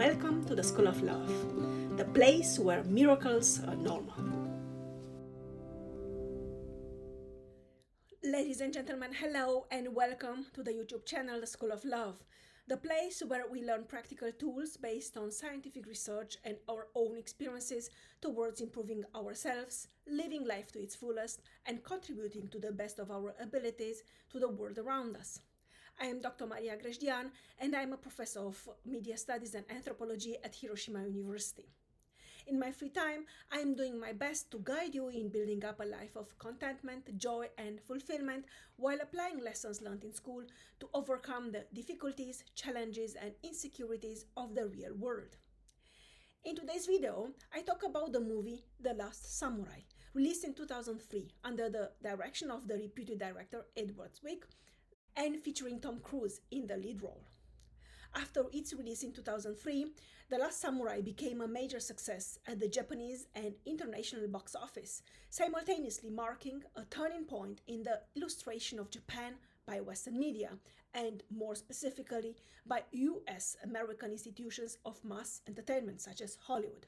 Welcome to the School of Love, the place where miracles are normal. Ladies and gentlemen, hello and welcome to the YouTube channel, the School of Love, the place where we learn practical tools based on scientific research and our own experiences towards improving ourselves, living life to its fullest, and contributing to the best of our abilities to the world around us. I am Dr. Maria Grajdian, and I am a professor of media studies and anthropology at Hiroshima University. In my free time, I am doing my best to guide you in building up a life of contentment, joy, and fulfillment while applying lessons learned in school to overcome the difficulties, challenges, and insecurities of the real world. In today's video, I talk about the movie The Last Samurai, released in 2003 under the direction of the reputed director Edward Zwick, and featuring Tom Cruise in the lead role. After its release in 2003, The Last Samurai became a major success at the Japanese and international box office, simultaneously marking a turning point in the illustration of Japan by Western media, and more specifically by US American institutions of mass entertainment such as Hollywood.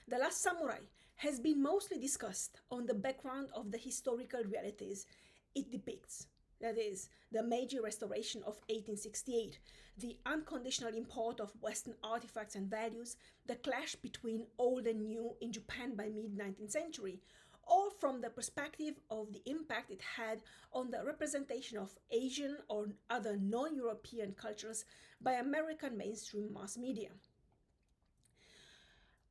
The Last Samurai has been mostly discussed on the background of the historical realities it depicts. That is, the Meiji Restoration of 1868, the unconditional import of Western artifacts and values, the clash between old and new in Japan by mid-19th century, or from the perspective of the impact it had on the representation of Asian or other non-European cultures by American mainstream mass media.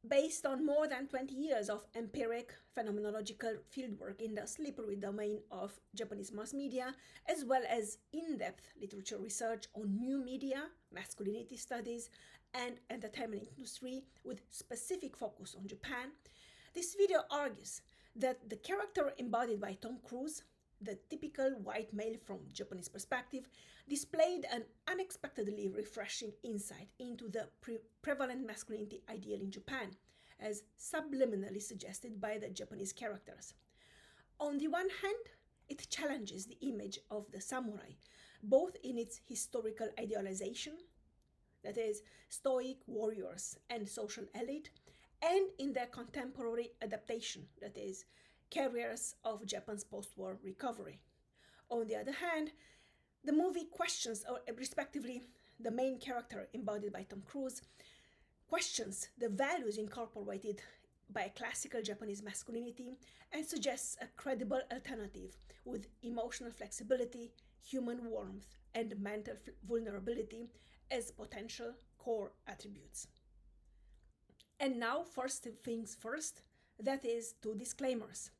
Based on more than 20 years of empiric phenomenological fieldwork in the slippery domain of Japanese mass media, as well as in-depth literature research on new media, masculinity studies, and entertainment industry with specific focus on Japan, this video argues that the character embodied by Tom Cruise, the typical white male from Japanese perspective, displayed an unexpectedly refreshing insight into the prevalent masculinity ideal in Japan, as subliminally suggested by the Japanese characters. On the one hand, it challenges the image of the samurai, both in its historical idealization, that is, stoic warriors and social elite, and in their contemporary adaptation, that is, carriers of Japan's post-war recovery. On the other hand, the movie questions, or respectively, the main character embodied by Tom Cruise, questions the values incorporated by classical Japanese masculinity and suggests a credible alternative with emotional flexibility, human warmth, and mental vulnerability as potential core attributes. And now, first things first, that is, two disclaimers.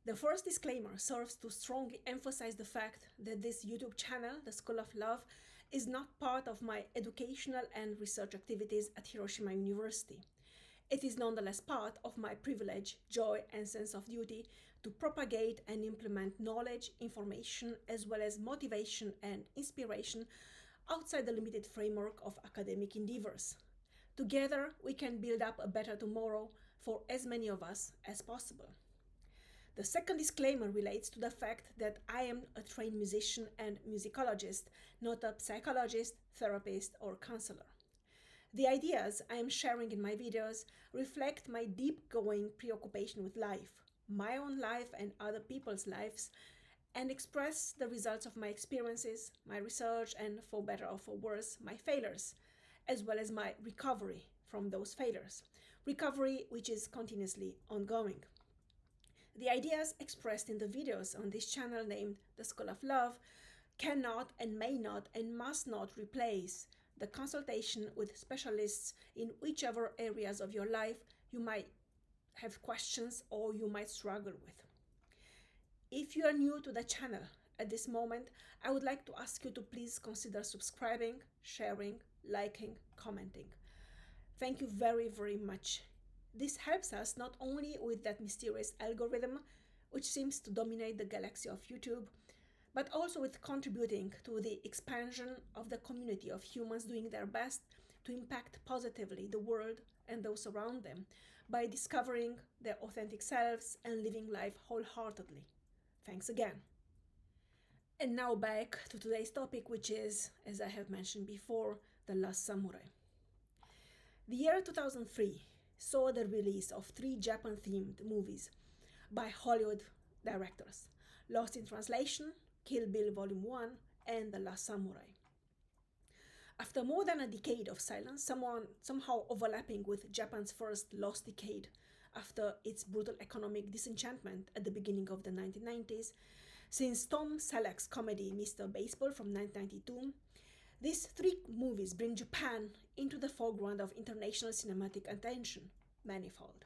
The first disclaimer serves to strongly emphasize the fact that this YouTube channel, The School of Love, is not part of my educational and research activities at Hiroshima University. It is nonetheless part of my privilege, joy, and sense of duty to propagate and implement knowledge, information, as well as motivation and inspiration outside the limited framework of academic endeavors. Together, we can build up a better tomorrow for as many of us as possible. The second disclaimer relates to the fact that I am a trained musician and musicologist, not a psychologist, therapist, or counselor. The ideas I am sharing in my videos reflect my deep-going preoccupation with life, my own life and other people's lives, and express the results of my experiences, my research, and for better or for worse, my failures, as well as my recovery from those failures. Recovery which is continuously ongoing. The ideas expressed in the videos on this channel named The School of Love cannot and may not and must not replace the consultation with specialists in whichever areas of your life you might have questions or you might struggle with. If you are new to the channel at this moment, I would like to ask you to please consider subscribing, sharing, liking, commenting. Thank you very, very much. This helps us not only with that mysterious algorithm which seems to dominate the galaxy of YouTube, but also with contributing to the expansion of the community of humans doing their best to impact positively the world and those around them by discovering their authentic selves and living life wholeheartedly. Thanks again. And now back to today's topic, which is, as I have mentioned before, The Last Samurai. The year 2003 saw the release of three Japan themed movies by Hollywood directors: Lost in Translation, Kill Bill Volume 1, and The Last Samurai. After more than a decade of silence, somehow overlapping with Japan's first lost decade after its brutal economic disenchantment at the beginning of the 1990s, since Tom Selleck's comedy Mr. Baseball from 1992, these three movies bring Japan into the foreground of international cinematic attention, manifold.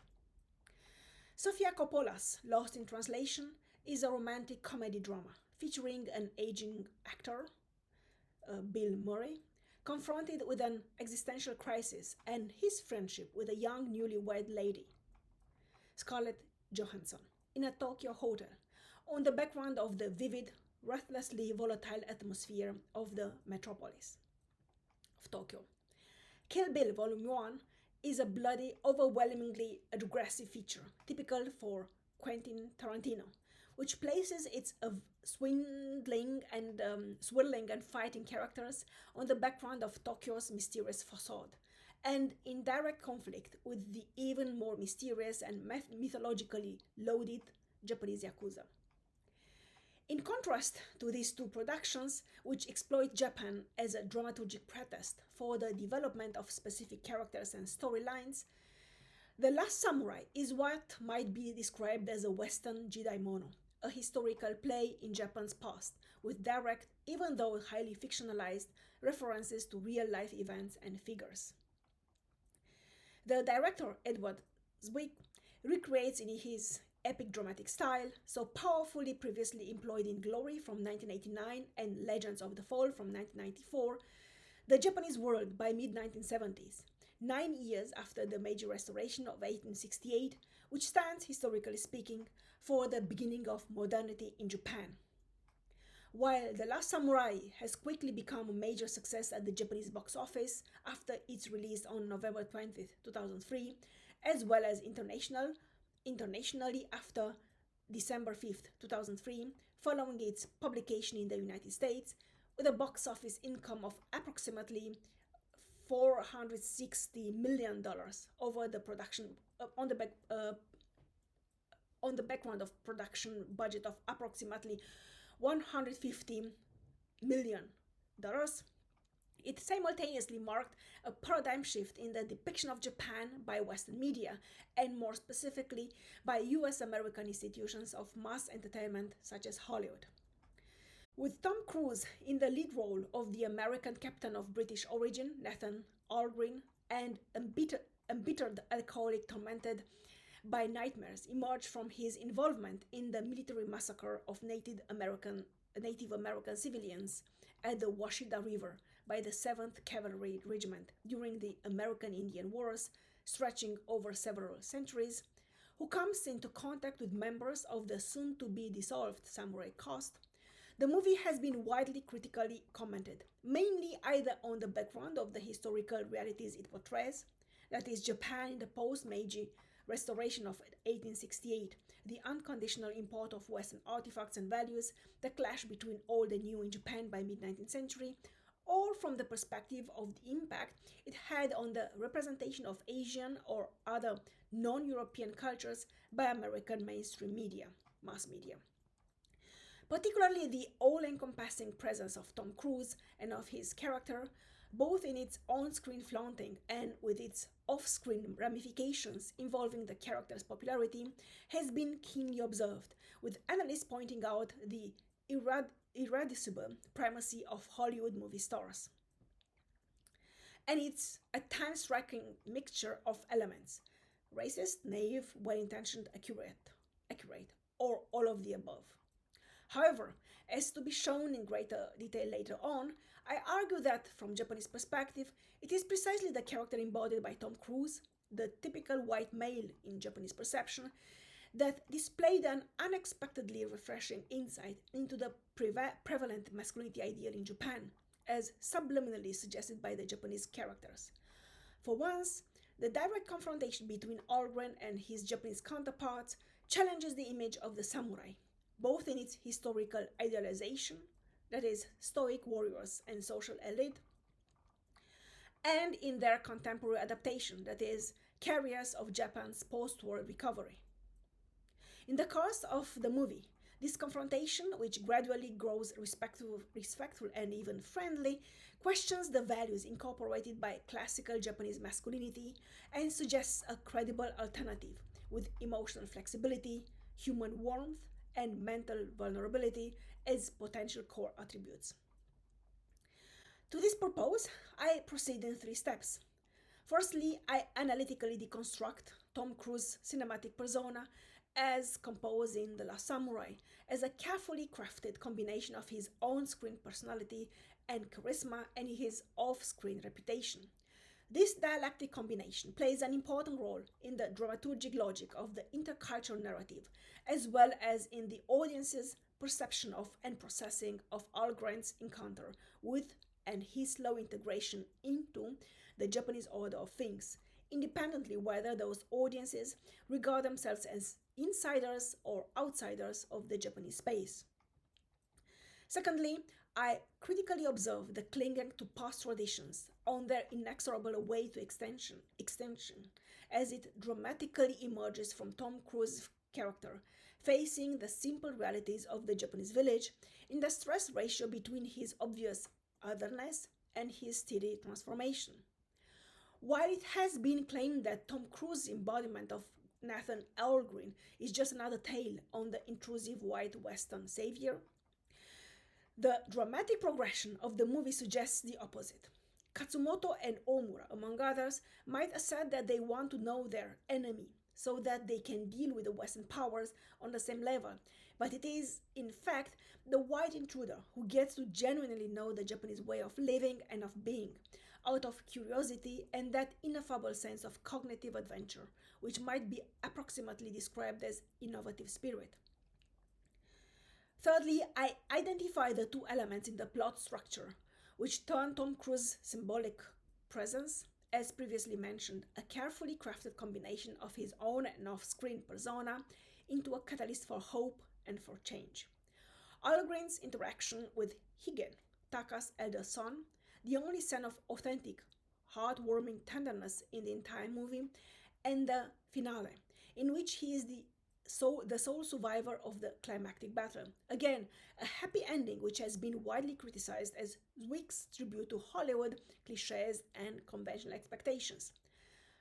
Sofia Coppola's Lost in Translation is a romantic comedy drama featuring an aging actor, Bill Murray, confronted with an existential crisis and his friendship with a young newlywed lady, Scarlett Johansson, in a Tokyo hotel, on the background of the vivid, ruthlessly volatile atmosphere of the metropolis of Tokyo. Kill Bill Volume 1 is a bloody, overwhelmingly aggressive feature, typical for Quentin Tarantino, which places its swindling and swirling and fighting characters on the background of Tokyo's mysterious facade, and in direct conflict with the even more mysterious and mythologically loaded Japanese Yakuza. In contrast to these two productions, which exploit Japan as a dramaturgic pretext for the development of specific characters and storylines, The Last Samurai is what might be described as a Western Jidaimono, a historical play in Japan's past, with direct, even though highly fictionalized, references to real life events and figures. The director, Edward Zwick, recreates in his epic dramatic style, so powerfully previously employed in Glory from 1989 and Legends of the Fall from 1994, the Japanese world by mid-1970s, 9 years after the Meiji Restoration of 1868, which stands, historically speaking, for the beginning of modernity in Japan. While The Last Samurai has quickly become a major success at the Japanese box office after its release on November 20th, 2003, as well as internationally after December 5th, 2003, following its publication in the United States, with a box office income of approximately $460 million over the production on the background of production budget of approximately $150 million. It simultaneously marked a paradigm shift in the depiction of Japan by Western media, and more specifically by US American institutions of mass entertainment such as Hollywood. With Tom Cruise in the lead role of the American captain of British origin, Nathan Algren, and embittered alcoholic tormented by nightmares emerged from his involvement in the military massacre of Native American civilians at the Washita River by the 7th Cavalry Regiment during the American Indian Wars, stretching over several centuries, who comes into contact with members of the soon-to-be dissolved Samurai caste. The movie has been widely critically commented, mainly either on the background of the historical realities it portrays, that is, Japan in the post-Meiji Restoration of 1868, the unconditional import of Western artifacts and values, the clash between old and new in Japan by mid-19th century, or from the perspective of the impact it had on the representation of Asian or other non-European cultures by American mainstream media, mass media. Particularly the all-encompassing presence of Tom Cruise and of his character, both in its on-screen flaunting and with its off-screen ramifications involving the character's popularity, has been keenly observed, with analysts pointing out the irreducible primacy of Hollywood movie stars. And it's a time-striking mixture of elements: racist, naive, well-intentioned, accurate, or all of the above. However, as to be shown in greater detail later on, I argue that, from Japanese perspective, it is precisely the character embodied by Tom Cruise, the typical white male in Japanese perception, that displayed an unexpectedly refreshing insight into the prevalent masculinity ideal in Japan, as subliminally suggested by the Japanese characters. For once, the direct confrontation between Algren and his Japanese counterparts challenges the image of the samurai, both in its historical idealization, that is, stoic warriors and social elite, and in their contemporary adaptation, that is, Carriers of Japan's post-war recovery. In the course of the movie, this confrontation, which gradually grows respectful and even friendly, questions the values incorporated by classical Japanese masculinity and suggests a credible alternative with emotional flexibility, human warmth, and mental vulnerability as potential core attributes. To this purpose, I proceed in three steps. Firstly, I analytically deconstruct Tom Cruise's cinematic persona as composed in The Last Samurai as a carefully crafted combination of his on screen personality and charisma and his off screen reputation. This dialectic combination plays an important role in the dramaturgic logic of the intercultural narrative, as well as in the audience's perception of and processing of Algren's encounter with and his slow integration into the Japanese order of things, independently whether those audiences regard themselves as insiders or outsiders of the Japanese space. Secondly, I critically observe the clinging to past traditions on their inexorable way to extension as it dramatically emerges from Tom Cruise's character, facing the simple realities of the Japanese village in the stress ratio between his obvious otherness and his steady transformation. While it has been claimed that Tom Cruise's embodiment of Nathan Elgrin is just another tale on the intrusive white Western savior, the dramatic progression of the movie suggests the opposite. Katsumoto and Omura, among others, might assert that they want to know their enemy so that they can deal with the Western powers on the same level, but it is, in fact, the white intruder who gets to genuinely know the Japanese way of living and of being, out of curiosity and that ineffable sense of cognitive adventure, which might be approximately described as innovative spirit. Thirdly, I identify the two elements in the plot structure which turn Tom Cruise's symbolic presence, as previously mentioned, a carefully crafted combination of his on and off screen persona, into a catalyst for hope and for change. Algren's interaction with Higen, Taka's elder son, the only son of authentic, heartwarming tenderness in the entire movie, and the finale, in which he is the sole survivor of the climactic battle. Again, a happy ending which has been widely criticized as Zwick's tribute to Hollywood cliches and conventional expectations.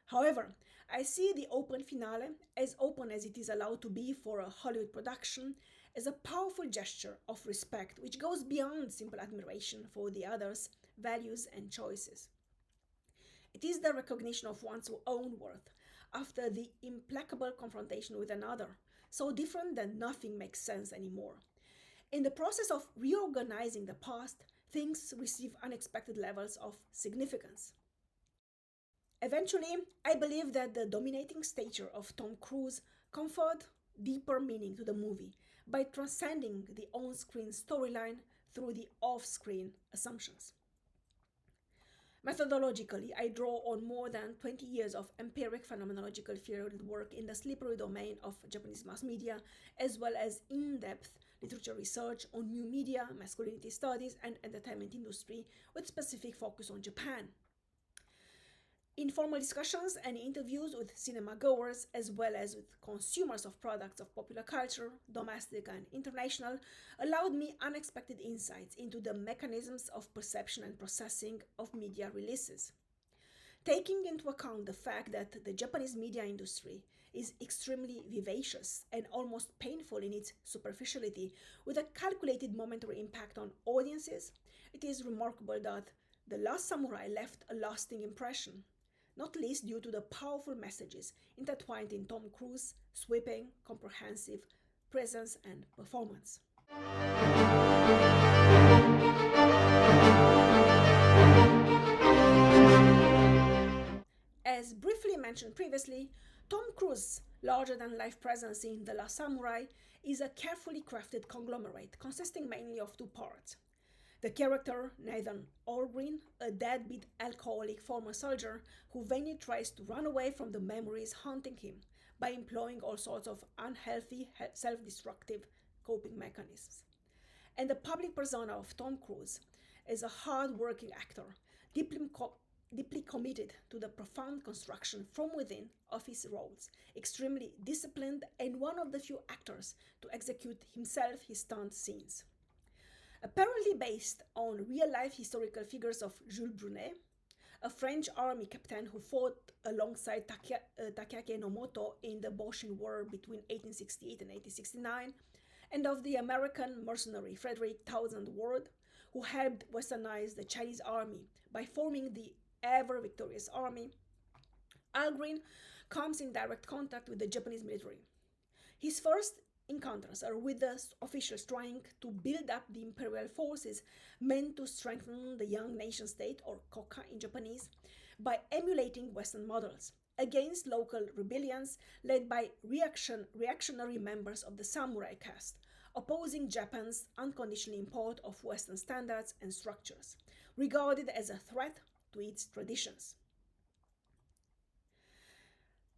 However, I see the open finale, as open as it is allowed to be for a Hollywood production, as a powerful gesture of respect which goes beyond simple admiration for the other's values and choices. It is the recognition of one's own worth after the implacable confrontation with another, so different that nothing makes sense anymore. In the process of reorganizing the past, things receive unexpected levels of significance. Eventually, I believe that the dominating stature of Tom Cruise conferred deeper meaning to the movie by transcending the on screen storyline through the off screen assumptions. Methodologically, I draw on more than 20 years of empiric phenomenological field work in the slippery domain of Japanese mass media, as well as in-depth literature research on new media, masculinity studies, and entertainment industry with specific focus on Japan. Informal discussions and interviews with cinema goers, as well as with consumers of products of popular culture, domestic and international, allowed me unexpected insights into the mechanisms of perception and processing of media releases. Taking into account the fact that the Japanese media industry is extremely vivacious and almost painful in its superficiality, with a calculated momentary impact on audiences, it is remarkable that The Last Samurai left a lasting impression, not least due to the powerful messages intertwined in Tom Cruise's sweeping, comprehensive presence and performance. As briefly mentioned previously, Tom Cruise's larger-than-life presence in The Last Samurai is a carefully crafted conglomerate consisting mainly of two parts. The character, Nathan Allgreen, a deadbeat alcoholic former soldier who vainly tries to run away from the memories haunting him by employing all sorts of unhealthy, self-destructive coping mechanisms. And the public persona of Tom Cruise is a hard-working actor, deeply deeply committed to the profound construction from within of his roles, extremely disciplined, and one of the few actors to execute himself his stunt scenes. Apparently based on real life historical figures of Jules Brunet, a French army captain who fought alongside Takaaki Enomoto in the Boshin War between 1868 and 1869, and of the American mercenary Frederick Townsend Ward, who helped westernize the Chinese army by forming the ever victorious army, Algren comes in direct contact with the Japanese military. His first encounters are with the officials trying to build up the imperial forces meant to strengthen the young nation state, or koka in Japanese, by emulating Western models against local rebellions led by reactionary members of the samurai caste, opposing Japan's unconditional import of Western standards and structures, regarded as a threat to its traditions.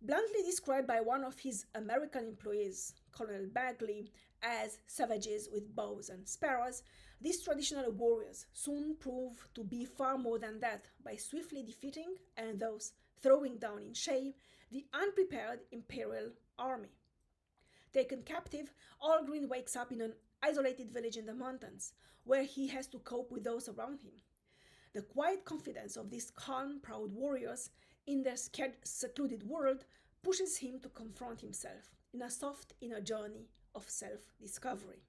Bluntly described by one of his American employees, Colonel Bagley, as savages with bows and spears, these traditional warriors soon prove to be far more than that by swiftly defeating and thus throwing down in shame the unprepared imperial army. Taken captive, Algren wakes up in an isolated village in the mountains, where he has to cope with those around him. The quiet confidence of these calm, proud warriors in their scared, secluded world pushes him to confront himself in a soft inner journey of self discovery.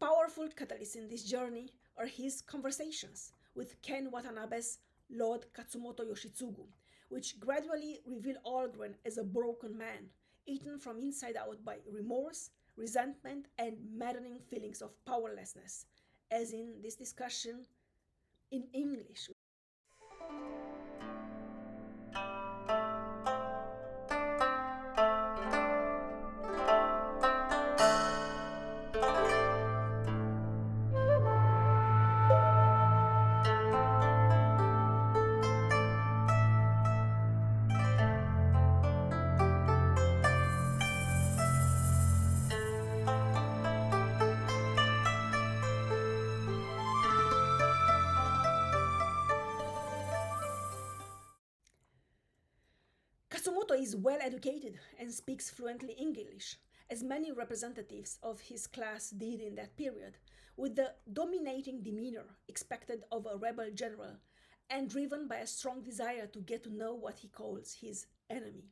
Powerful catalysts in this journey are his conversations with Ken Watanabe's Lord Katsumoto Yoshitsugu, which gradually reveal Algren as a broken man, eaten from inside out by remorse, resentment, and maddening feelings of powerlessness, as in this discussion in English. Katsumoto is well educated and speaks fluently English, as many representatives of his class did in that period, with the dominating demeanor expected of a rebel general and driven by a strong desire to get to know what he calls his enemy.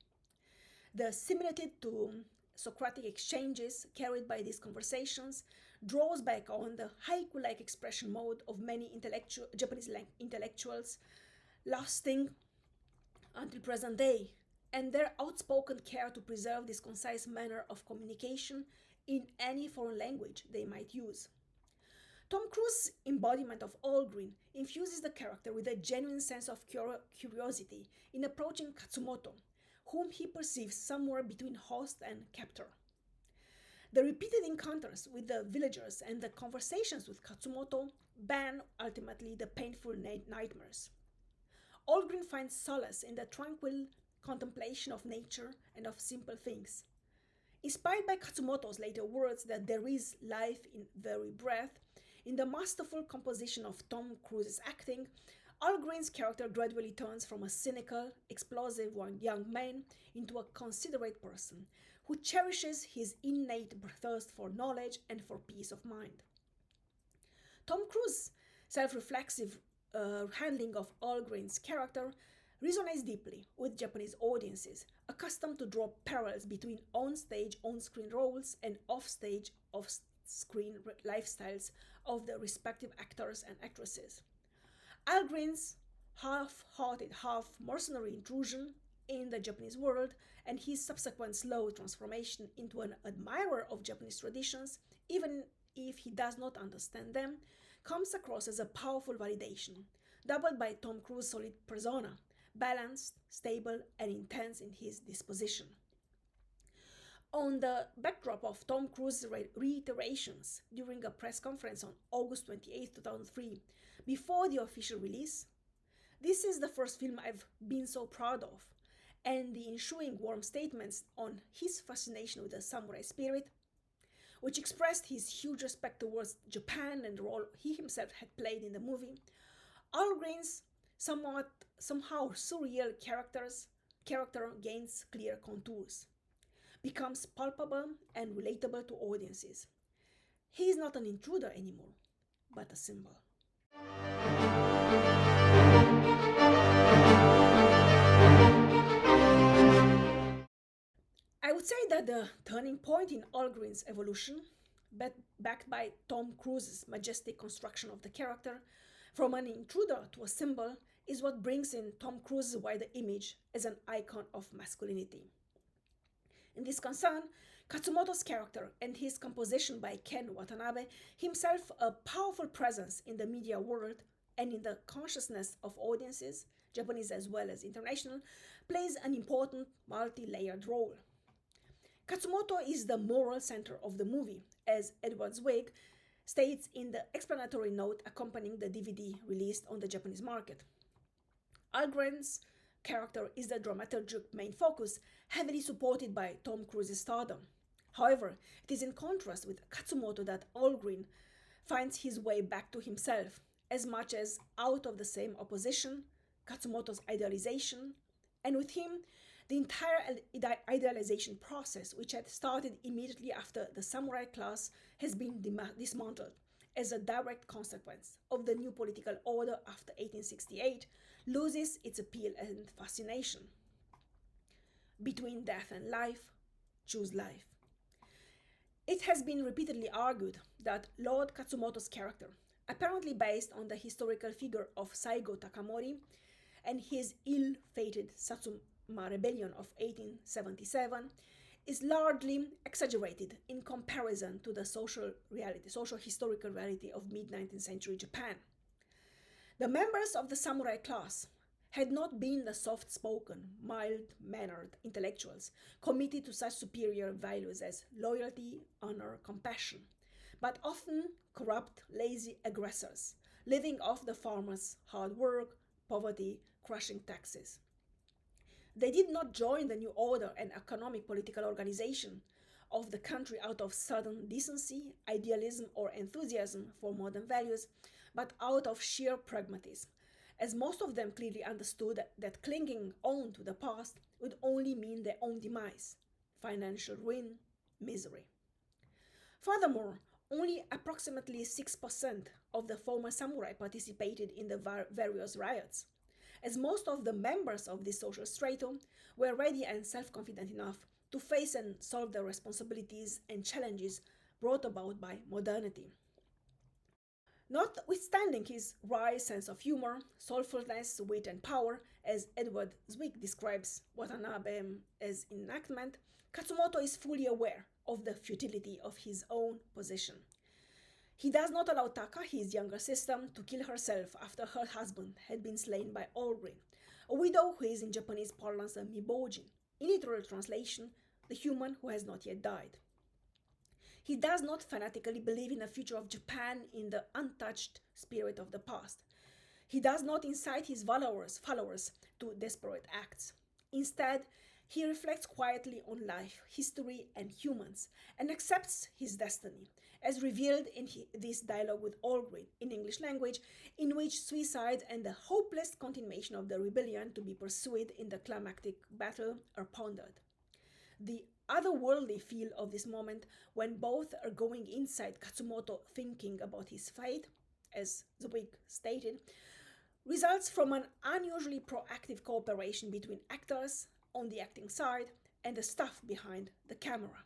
The similitude to Socratic exchanges carried by these conversations draws back on the haiku like expression mode of many Japanese intellectuals, lasting until present day, and their outspoken care to preserve this concise manner of communication in any foreign language they might use. Tom Cruise's embodiment of Algren infuses the character with a genuine sense of curiosity in approaching Katsumoto, whom he perceives somewhere between host and captor. The repeated encounters with the villagers and the conversations with Katsumoto ban ultimately the painful nightmares. Algren finds solace in the tranquil contemplation of nature and of simple things. Inspired by Katsumoto's later words that there is life in very breath, in the masterful composition of Tom Cruise's acting, Algren's character gradually turns from a cynical, explosive young man into a considerate person who cherishes his innate thirst for knowledge and for peace of mind. Tom Cruise's self-reflexive handling of Algren's character resonates deeply with Japanese audiences, accustomed to draw parallels between on-stage, on-screen roles and off-stage, off-screen lifestyles of the respective actors and actresses. Algren's half-hearted, half-mercenary intrusion in the Japanese world and his subsequent slow transformation into an admirer of Japanese traditions, even if he does not understand them, comes across as a powerful validation, doubled by Tom Cruise's solid persona, balanced, stable, and intense in his disposition. On the backdrop of Tom Cruise's reiterations during a press conference on August 28, 2003, before the official release, this is the first film I've been so proud of, and the ensuing warm statements on his fascination with the samurai spirit, which expressed his huge respect towards Japan and the role he himself had played in the movie, Algren's somehow surreal character gains clear contours, becomes palpable and relatable to audiences. He is not an intruder anymore, but a symbol. I would say that the turning point in Algren's evolution, backed by Tom Cruise's majestic construction of the character, from an intruder to a symbol, is what brings in Tom Cruise's wider image as an icon of masculinity. In this concern, Katsumoto's character and his composition by Ken Watanabe, himself a powerful presence in the media world and in the consciousness of audiences, Japanese as well as international, plays an important multi layered role. Katsumoto is the moral center of the movie, as Edward Zwick states in the explanatory note accompanying the DVD released on the Japanese market. Algren's character is the dramaturgic main focus, heavily supported by Tom Cruise's stardom. However, it is in contrast with Katsumoto that Algren finds his way back to himself, as much as out of the same opposition, Katsumoto's idealization, and with him, the entire idealization process, which had started immediately after the samurai class, has been dismantled as a direct consequence of the new political order after 1868, loses its appeal and fascination. Between death and life, choose life. It has been repeatedly argued that Lord Katsumoto's character, apparently based on the historical figure of Saigo Takamori and his ill-fated Satsuma Rebellion of 1877, is largely exaggerated in comparison to the social historical reality of mid-19th century Japan. The members of the samurai class had not been the soft-spoken, mild-mannered intellectuals committed to such superior values as loyalty, honor, compassion, but often corrupt, lazy aggressors, living off the farmers' hard work, poverty, crushing taxes. They did not join the new order and economic political organization of the country out of sudden decency, idealism, or enthusiasm for modern values, but out of sheer pragmatism, as most of them clearly understood that clinging on to the past would only mean their own demise, financial ruin, misery. Furthermore, only approximately 6% of the former samurai participated in the various riots, as most of the members of this social stratum were ready and self-confident enough to face and solve the responsibilities and challenges brought about by modernity. Notwithstanding his wry sense of humor, soulfulness, wit, and power, as Edward Zwick describes Watanabe as enactment, Katsumoto is fully aware of the futility of his own position. He does not allow Taka, his younger sister, to kill herself after her husband had been slain by Algren, a widow who is in Japanese parlance a mibojin, in literal translation, the human who has not yet died. He does not fanatically believe in a future of Japan in the untouched spirit of the past. He does not incite his followers to desperate acts. Instead, he reflects quietly on life, history, and humans, and accepts his destiny, as revealed in this dialogue with Algren in English language, in which suicide and the hopeless continuation of the rebellion to be pursued in the climactic battle are pondered. The otherworldly feel of this moment, when both are going inside Katsumoto thinking about his fate, as Zwick stated, results from an unusually proactive cooperation between actors on the acting side and the staff behind the camera.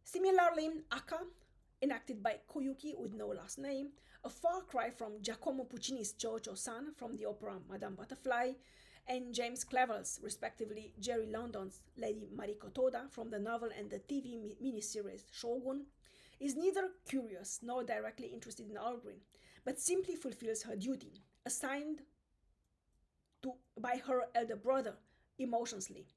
Similarly, Aka, enacted by Koyuki with no last name, a far cry from Giacomo Puccini's Cho-Cho-san from the opera Madame Butterfly, and James Clavell's, respectively, Jerry London's Lady Mariko Toda from the novel and the TV miniseries Shogun, is neither curious nor directly interested in Algren, but simply fulfills her duty, assigned by her elder brother emotionally.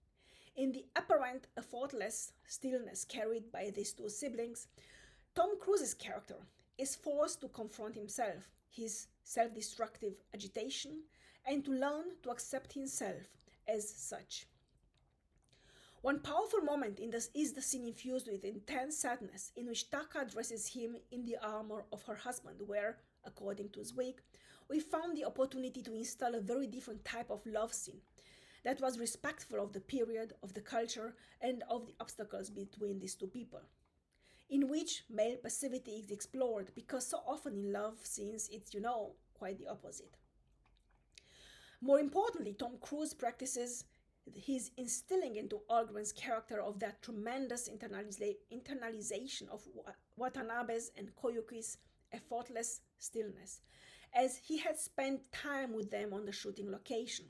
In the apparent effortless stillness carried by these two siblings, Tom Cruise's character is forced to confront himself, his self destructive agitation, and to learn to accept himself as such. One powerful moment in this is the scene infused with intense sadness in which Taka dresses him in the armor of her husband, where, according to Zwick, we found the opportunity to install a very different type of love scene that was respectful of the period, of the culture, and of the obstacles between these two people, in which male passivity is explored, because so often in love scenes it's, quite the opposite. More importantly, Tom Cruise practices his instilling into Algren's character of that tremendous internalization of Watanabe's and Koyuki's effortless stillness, as he had spent time with them on the shooting location.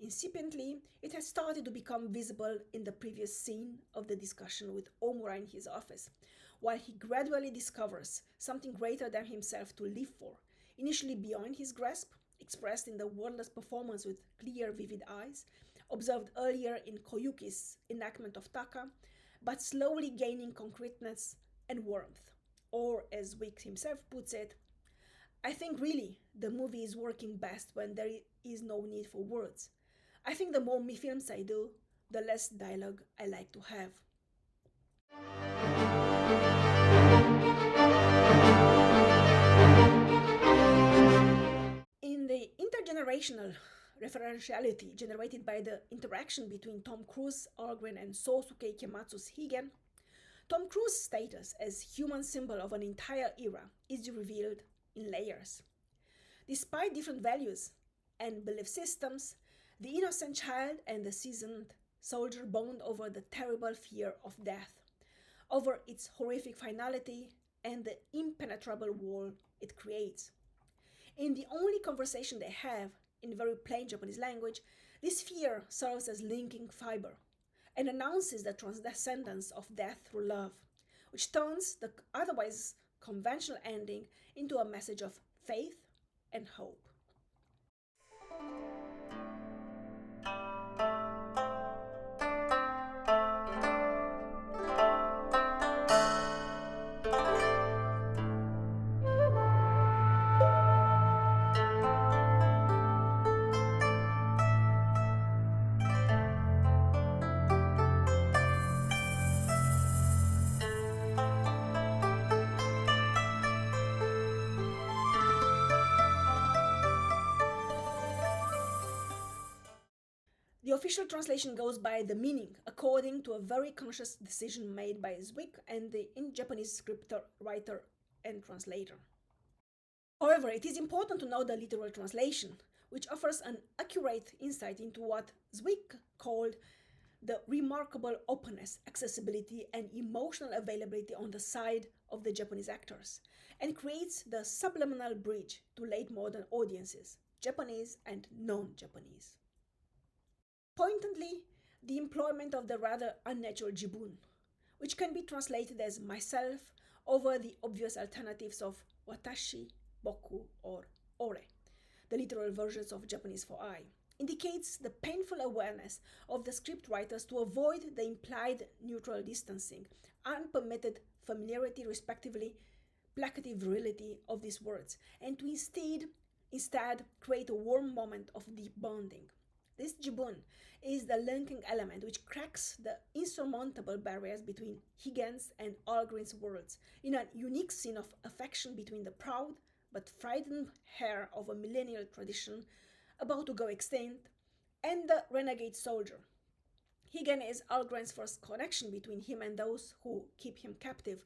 Incipiently, it had started to become visible in the previous scene of the discussion with Omura in his office, while he gradually discovers something greater than himself to live for, initially beyond his grasp, expressed in the wordless performance with clear, vivid eyes, observed earlier in Koyuki's enactment of Taka, but slowly gaining concreteness and warmth. Or, as Wick himself puts it, I think really the movie is working best when there is no need for words. I think the more films I do, the less dialogue I like to have. In the intergenerational referentiality generated by the interaction between Tom Cruise, Algren, and Sosuke Ikematsu's Higen, Tom Cruise's status as human symbol of an entire era is revealed in layers. Despite different values and belief systems, the innocent child and the seasoned soldier bond over the terrible fear of death, over its horrific finality and the impenetrable wall it creates. In the only conversation they have, in very plain Japanese language, this fear serves as linking fiber and announces the transcendence of death through love, which turns the otherwise conventional ending into a message of faith and hope. The official translation goes by the meaning, according to a very conscious decision made by Zwick and the Japanese script writer and translator. However, it is important to know the literal translation, which offers an accurate insight into what Zwick called the remarkable openness, accessibility, and emotional availability on the side of the Japanese actors, and creates the subliminal bridge to late modern audiences, Japanese and non-Japanese. Pointedly, the employment of the rather unnatural jibun, which can be translated as myself over the obvious alternatives of watashi, boku, or ore, the literal versions of Japanese for I, indicates the painful awareness of the script writers to avoid the implied neutral distancing, unpermitted familiarity, respectively, placative virility of these words, and to instead create a warm moment of deep bonding. This jibun is the linking element which cracks the insurmountable barriers between Higgins and Algren's worlds in a unique scene of affection between the proud but frightened heir of a millennial tradition about to go extinct and the renegade soldier. Higgin is Algren's first connection between him and those who keep him captive,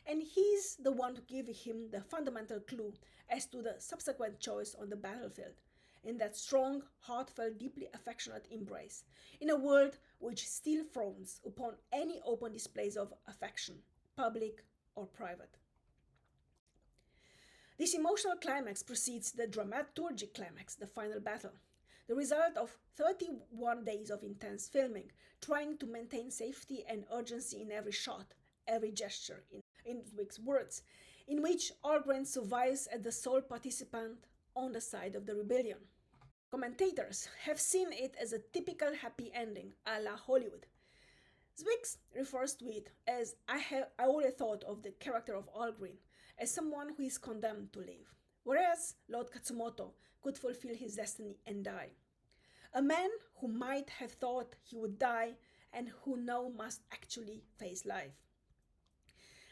and he's the one to give him the fundamental clue as to the subsequent choice on the battlefield, in that strong, heartfelt, deeply affectionate embrace, in a world which still frowns upon any open displays of affection, public or private. This emotional climax precedes the dramaturgic climax, the final battle, the result of 31 days of intense filming, trying to maintain safety and urgency in every shot, every gesture, in Zwick's words. in which Algren survives as the sole participant on the side of the rebellion. Commentators have seen it as a typical happy ending a la Hollywood. Zwick refers to it as I always thought of the character of Algren as someone who is condemned to live, whereas Lord Katsumoto could fulfill his destiny and die. A man who might have thought he would die and who now must actually face life.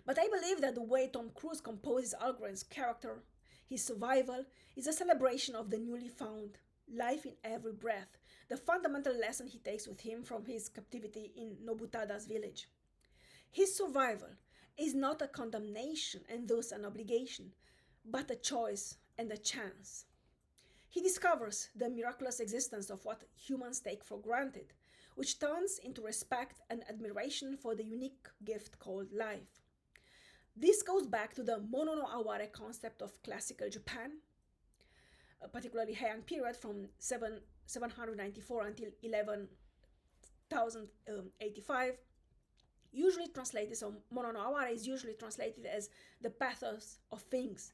But I believe that the way Tom Cruise composes Algren's character, his survival, is a celebration of the newly found life in every breath, the fundamental lesson he takes with him from his captivity in Nobutada's village. His survival is not a condemnation and thus an obligation, but a choice and a chance. He discovers the miraculous existence of what humans take for granted, which turns into respect and admiration for the unique gift called life. This goes back to the mono no aware concept of classical Japan, particularly Heian period from 794 until 11,085. Usually translated, so mono no aware is usually translated as the pathos of things.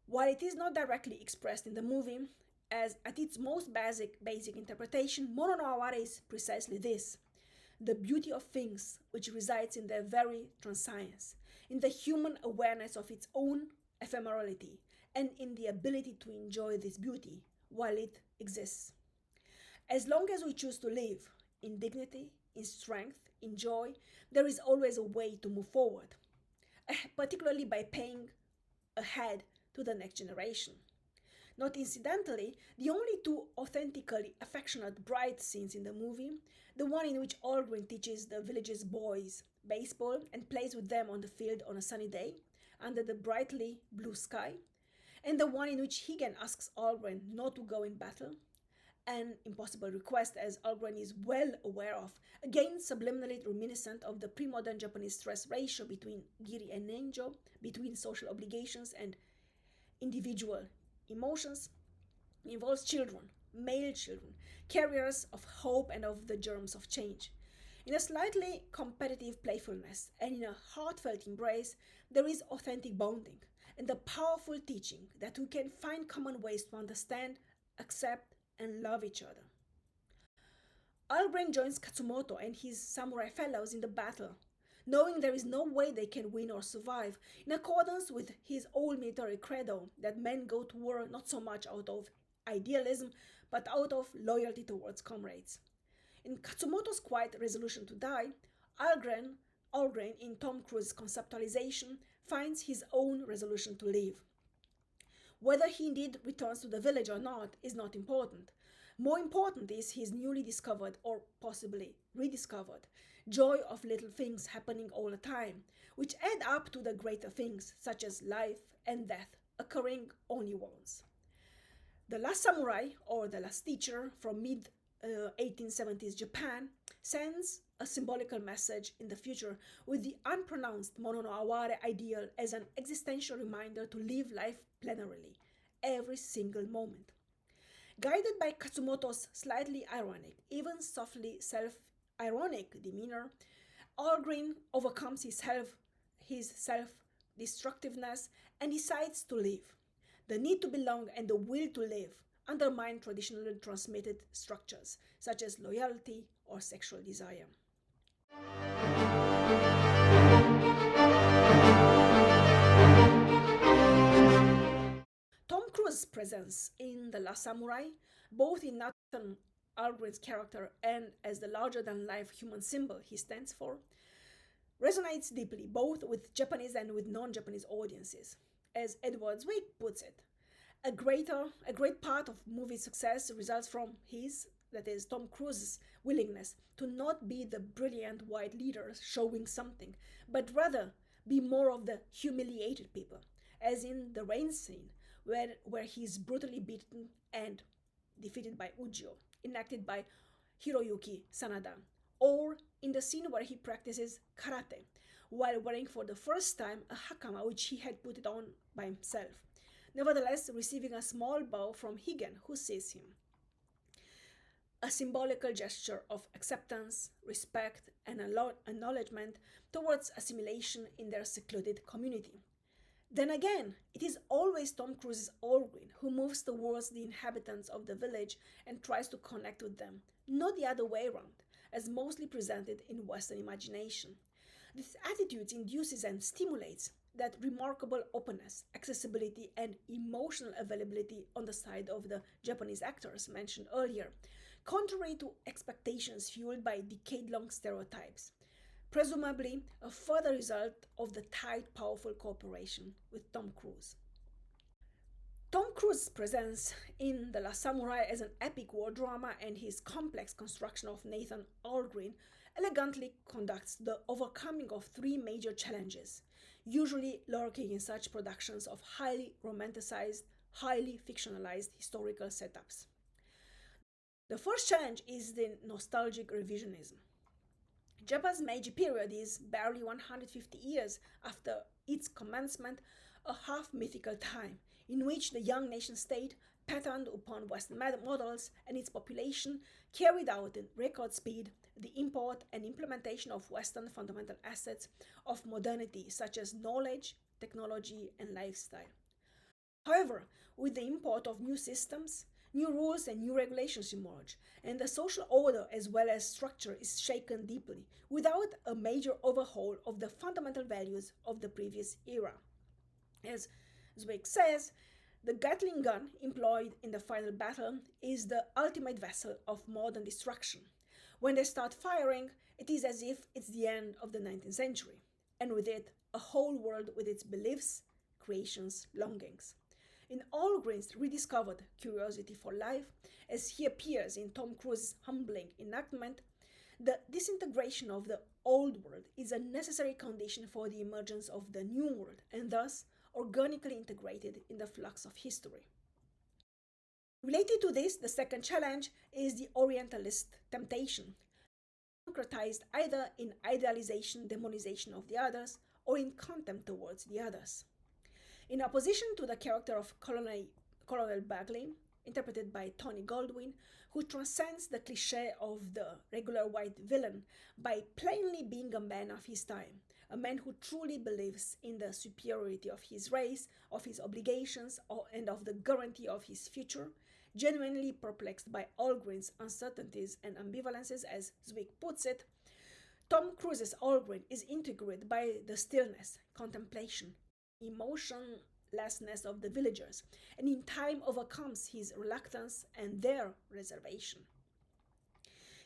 While it is not directly expressed in the movie, as at its most basic interpretation, mono no aware is precisely this: the beauty of things which resides in their very transience, in the human awareness of its own ephemerality, and in the ability to enjoy this beauty while it exists. As long as we choose to live in dignity, in strength, in joy, there is always a way to move forward, particularly by paying ahead to the next generation. Not incidentally, the only two authentically affectionate bride scenes in the movie, the one in which Algren teaches the village's boys baseball and plays with them on the field on a sunny day under the brightly blue sky, and the one in which Higen asks Algren not to go in battle, an impossible request as Algren is well aware of, again subliminally reminiscent of the pre-modern Japanese stress ratio between Giri and Nenjo, between social obligations and individual emotions, involves children, male children, carriers of hope and of the germs of change. In a slightly competitive playfulness and in a heartfelt embrace, there is authentic bonding and the powerful teaching that we can find common ways to understand, accept, and love each other. Algren joins Katsumoto and his samurai fellows in the battle, knowing there is no way they can win or survive, in accordance with his old military credo that men go to war not so much out of idealism, but out of loyalty towards comrades. In Katsumoto's quiet resolution to die, Algren, in Tom Cruise's conceptualization, finds his own resolution to live. Whether he indeed returns to the village or not is not important. More important is his newly discovered, or possibly rediscovered, joy of little things happening all the time, which add up to the greater things, such as life and death, occurring only once. The Last Samurai, or The Last Teacher, from mid 1870s Japan, sends a symbolical message in the future with the unpronounced mono no aware ideal as an existential reminder to live life plenarily, every single moment. Guided by Katsumoto's slightly ironic, even softly self-ironic demeanor, Algren overcomes his self-destructiveness and decides to live. The need to belong and the will to live undermine traditionally transmitted structures, such as loyalty or sexual desire. Tom Cruise's presence in The Last Samurai, both in Nathan Algren's character and as the larger-than-life human symbol he stands for, resonates deeply both with Japanese and with non-Japanese audiences. As Edward Zwick puts it, a great part of movie success results from his, that is, Tom Cruise's willingness to not be the brilliant white leader showing something, but rather be more of the humiliated people, as in the rain scene, where he is brutally beaten and defeated by Ujio, enacted by Hiroyuki Sanada, or in the scene where he practices karate, while wearing for the first time a hakama which he had put it on by himself, nevertheless receiving a small bow from Higen, who sees him. A symbolical gesture of acceptance, respect, and acknowledgement towards assimilation in their secluded community. Then again, it is always Tom Cruise's Allgreen who moves towards the inhabitants of the village and tries to connect with them, not the other way around, as mostly presented in Western imagination. This attitude induces and stimulates that remarkable openness, accessibility, and emotional availability on the side of the Japanese actors mentioned earlier, contrary to expectations fueled by decade long stereotypes, presumably a further result of the tight, powerful cooperation with Tom Cruise. Tom Cruise's presence in The Last Samurai as an epic war drama and his complex construction of Nathan Algren elegantly conducts the overcoming of three major challenges, usually lurking in such productions of highly romanticized, highly fictionalized historical setups. The first challenge is the nostalgic revisionism. Japan's Meiji period is barely 150 years after its commencement, a half mythical time in which the young nation state, patterned upon Western models and its population, carried out in record speed the import and implementation of Western fundamental assets of modernity, such as knowledge, technology, and lifestyle. However, with the import of new systems, new rules and new regulations emerge, and the social order as well as structure is shaken deeply, without a major overhaul of the fundamental values of the previous era. As Zwick says, the Gatling gun employed in the final battle is the ultimate vessel of modern destruction. When they start firing, it is as if it's the end of the 19th century, and with it, a whole world with its beliefs, creations, longings. In Allgren's rediscovered curiosity for life, as he appears in Tom Cruise's humbling enactment, the disintegration of the old world is a necessary condition for the emergence of the new world, and thus organically integrated in the flux of history. Related to this, the second challenge is the Orientalist temptation, concretized either in idealization, demonization of the others, or in contempt towards the others. In opposition to the character of Colonel Bagley, interpreted by Tony Goldwyn, who transcends the cliché of the regular white villain by plainly being a man of his time, a man who truly believes in the superiority of his race, of his obligations, and of the guarantee of his future, genuinely perplexed by Algren's uncertainties and ambivalences, as Zwick puts it, Tom Cruise's Algren is integrated by the stillness, contemplation, emotionlessness of the villagers, and in time overcomes his reluctance and their reservation.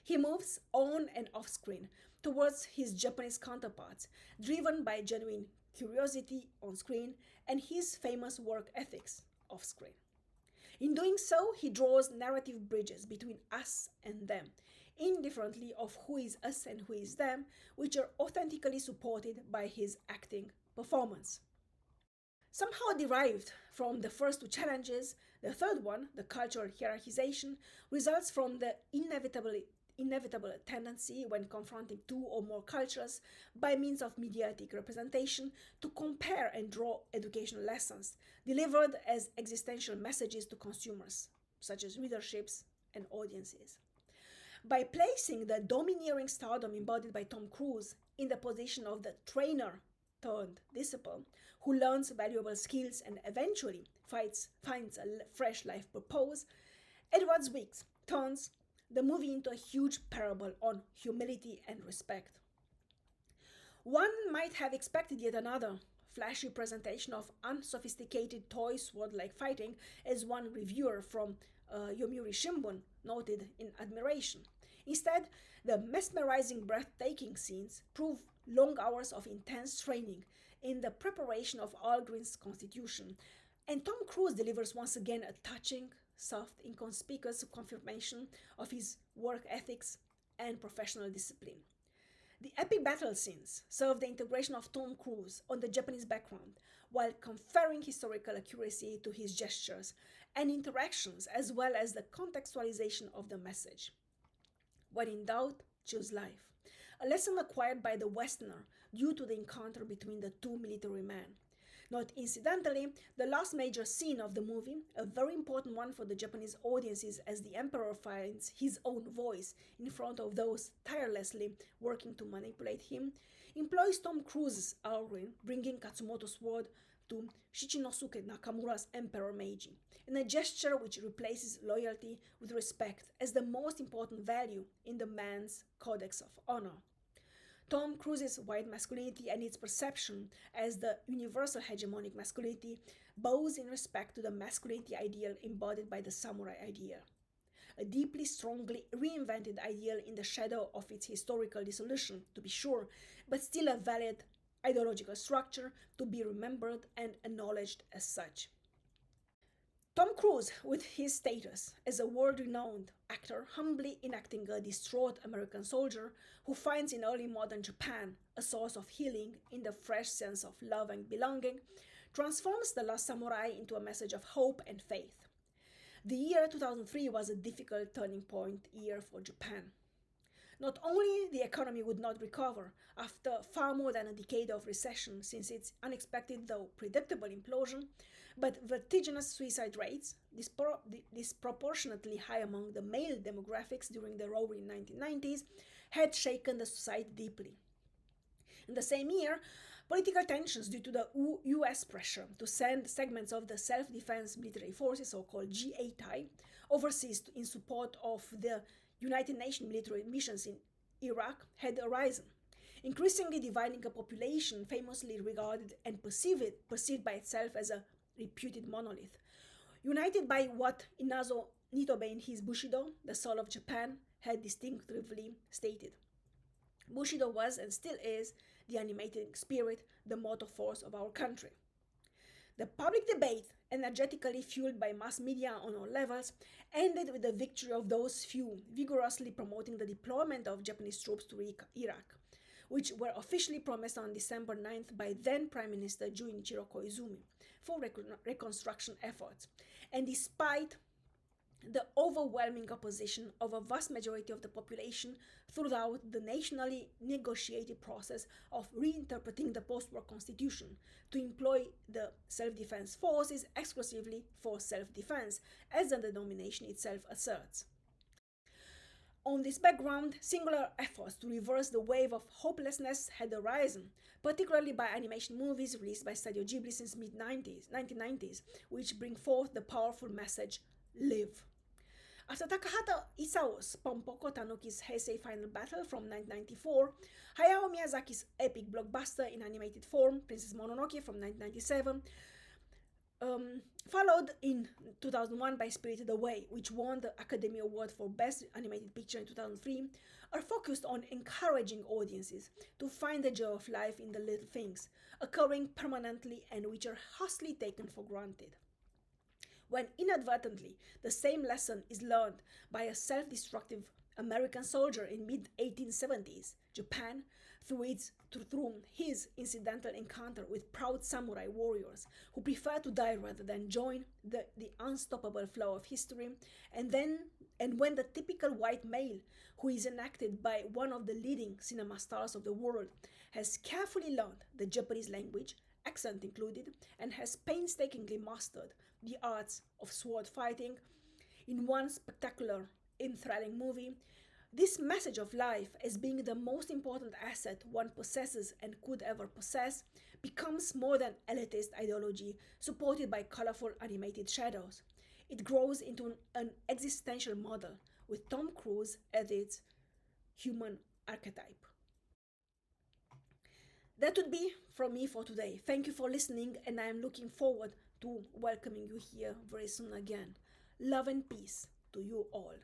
He moves on and off screen towards his Japanese counterparts, driven by genuine curiosity on screen and his famous work ethics off screen. In doing so, he draws narrative bridges between us and them, indifferently of who is us and who is them, which are authentically supported by his acting performance. Somehow derived from the first two challenges, the third one, the cultural hierarchization, results from the inevitable tendency when confronting two or more cultures by means of mediatic representation to compare and draw educational lessons delivered as existential messages to consumers, such as readerships and audiences. By placing the domineering stardom embodied by Tom Cruise in the position of the trainer turned disciple who learns valuable skills and eventually finds a fresh life purpose, Edward Zwick turns the movie into a huge parable on humility and respect. One might have expected yet another flashy presentation of unsophisticated toy sword-like fighting, as one reviewer from Yomiuri Shimbun noted in admiration. Instead, the mesmerizing, breathtaking scenes prove long hours of intense training in the preparation of Algren's constitution, and Tom Cruise delivers once again a touching, soft, inconspicuous confirmation of his work ethics and professional discipline. The epic battle scenes serve the integration of Tom Cruise on the Japanese background while conferring historical accuracy to his gestures and interactions, as well as the contextualization of the message. When in doubt, choose life, a lesson acquired by the Westerner due to the encounter between the two military men. Not incidentally, the last major scene of the movie, a very important one for the Japanese audiences as the Emperor finds his own voice in front of those tirelessly working to manipulate him, employs Tom Cruise's Algren bringing Katsumoto's sword to Shichinosuke Nakamura's Emperor Meiji, in a gesture which replaces loyalty with respect as the most important value in the man's codex of honor. Tom Cruise's white masculinity and its perception as the universal hegemonic masculinity bows in respect to the masculinity ideal embodied by the samurai ideal. A deeply, strongly reinvented ideal in the shadow of its historical dissolution, to be sure, but still a valid ideological structure to be remembered and acknowledged as such. Tom Cruise, with his status as a world-renowned actor, humbly enacting a distraught American soldier who finds in early modern Japan a source of healing in the fresh sense of love and belonging, transforms The Last Samurai into a message of hope and faith. The year 2003 was a difficult turning point year for Japan. Not only the economy would not recover after far more than a decade of recession since its unexpected though predictable implosion, but vertiginous suicide rates, disproportionately high among the male demographics during the roaring 1990s, had shaken the society deeply. In the same year, political tensions due to the US pressure to send segments of the self-defense military forces, so-called G8I, overseas in support of the United Nations military missions in Iraq had arisen, increasingly dividing a population famously regarded and perceived by itself as a reputed monolith. United by what Inazo Nitobe in his Bushido, the soul of Japan, had distinctively stated. Bushido was and still is the animating spirit, the motor force of our country. The public debate, energetically fueled by mass media on all levels, ended with the victory of those few vigorously promoting the deployment of Japanese troops to Iraq, which were officially promised on December 9th by then Prime Minister Junichiro Koizumi for reconstruction efforts. And despite the overwhelming opposition of a vast majority of the population throughout the nationally negotiated process of reinterpreting the post-war constitution to employ the self-defense forces exclusively for self-defense, as the denomination itself asserts. On this background, singular efforts to reverse the wave of hopelessness had arisen, particularly by animation movies released by Studio Ghibli since mid-1990s, which bring forth the powerful message, live. After Takahata Isao's Pompoko Tanuki's Heisei Final Battle from 1994, Hayao Miyazaki's epic blockbuster in animated form, Princess Mononoke from 1997, followed in 2001 by Spirited Away, which won the Academy Award for Best Animated Picture in 2003, are focused on encouraging audiences to find the joy of life in the little things, occurring permanently and which are hastily taken for granted. When inadvertently the same lesson is learned by a self-destructive American soldier in mid-1870s Japan through his incidental encounter with proud samurai warriors who prefer to die rather than join the unstoppable flow of history, and when the typical white male who is enacted by one of the leading cinema stars of the world has carefully learned the Japanese language, accent included, and has painstakingly mastered the arts of sword fighting in one spectacular, enthralling movie, this message of life as being the most important asset one possesses and could ever possess becomes more than elitist ideology supported by colorful animated shadows. It grows into an existential model with Tom Cruise as its human archetype. That would be from me for today. Thank you for listening, and I am looking forward to welcoming you here very soon again. Love and peace to you all.